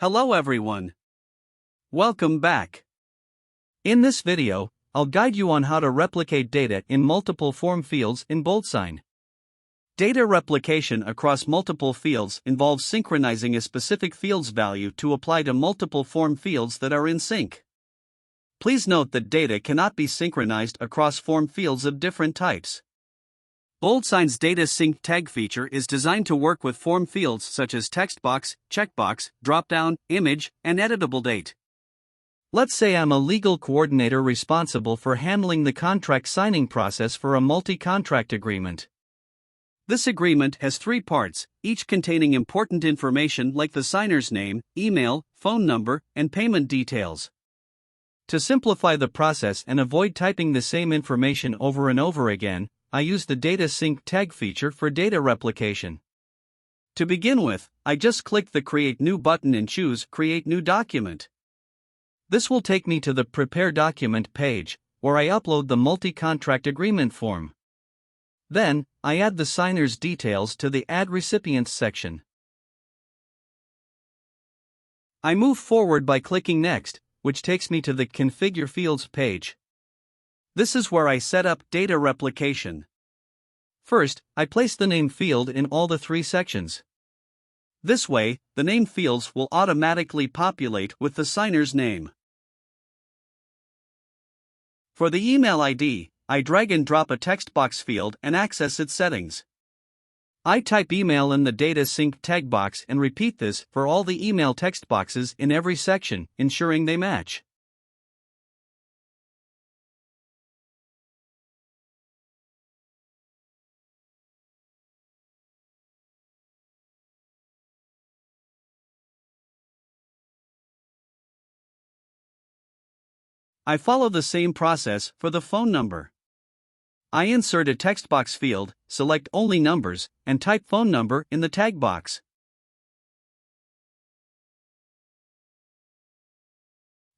Hello everyone. Welcome back. In this video, I'll guide you on how to replicate data in multiple form fields in BoldSign. Data replication across multiple fields involves synchronizing a specific field's value to apply to multiple form fields that are in sync. Please note that data cannot be synchronized across form fields of different types. BoldSign's data sync tag feature is designed to work with form fields such as text box, checkbox, dropdown, image, and editable date. Let's say I'm a legal coordinator responsible for handling the contract signing process for a multi-contract agreement. This agreement has 3 parts, each containing important information like the signer's name, email, phone number, and payment details. To simplify the process and avoid typing the same information over and over again, I use the data sync tag feature for data replication. To begin with, I just click the Create New button and choose Create New Document. This will take me to the Prepare Document page, where I upload the multi-contract agreement form. Then, I add the signer's details to the Add Recipients section. I move forward by clicking Next, which takes me to the Configure Fields page. This is where I set up data replication. First, I place the name field in all the 3 sections. This way, the name fields will automatically populate with the signer's name. For the email ID, I drag and drop a text box field and access its settings. I type email in the data sync tag box and repeat this for all the email text boxes in every section, ensuring they match. I follow the same process for the phone number. I insert a text box field, select only numbers, and type phone number in the tag box.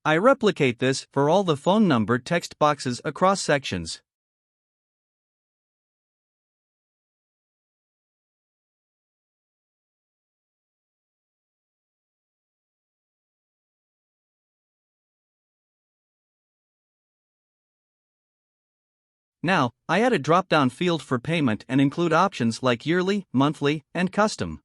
I replicate this for all the phone number text boxes across sections. Now, I add a drop-down field for payment and include options like yearly, monthly, and custom.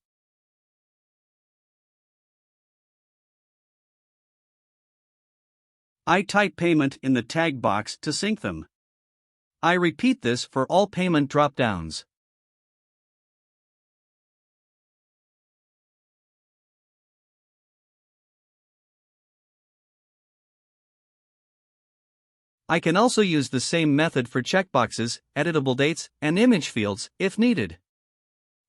I type payment in the tag box to sync them. I repeat this for all payment drop-downs. I can also use the same method for checkboxes, editable dates, and image fields, if needed.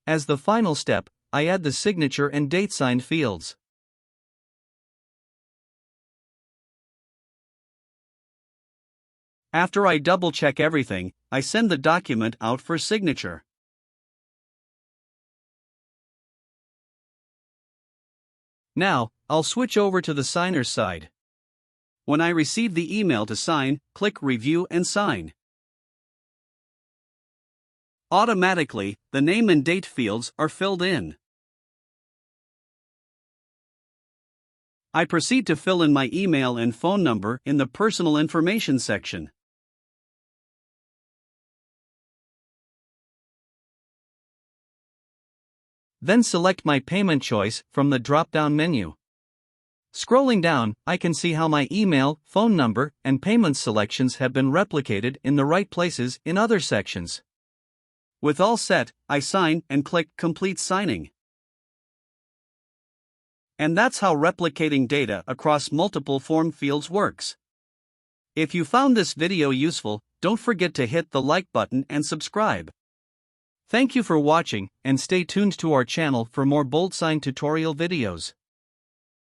As the final step, I add the signature and date signed fields. After I double-check everything, I send the document out for signature. Now, I'll switch over to the signer's side. When I receive the email to sign, click Review and Sign. Automatically, the name and date fields are filled in. I proceed to fill in my email and phone number in the Personal Information section. Then select my payment choice from the drop-down menu. Scrolling down, I can see how my email, phone number, and payment selections have been replicated in the right places in other sections. With all set, I sign and click Complete Signing. And that's how replicating data across multiple form fields works. If you found this video useful, don't forget to hit the like button and subscribe. Thank you for watching, and stay tuned to our channel for more BoldSign tutorial videos.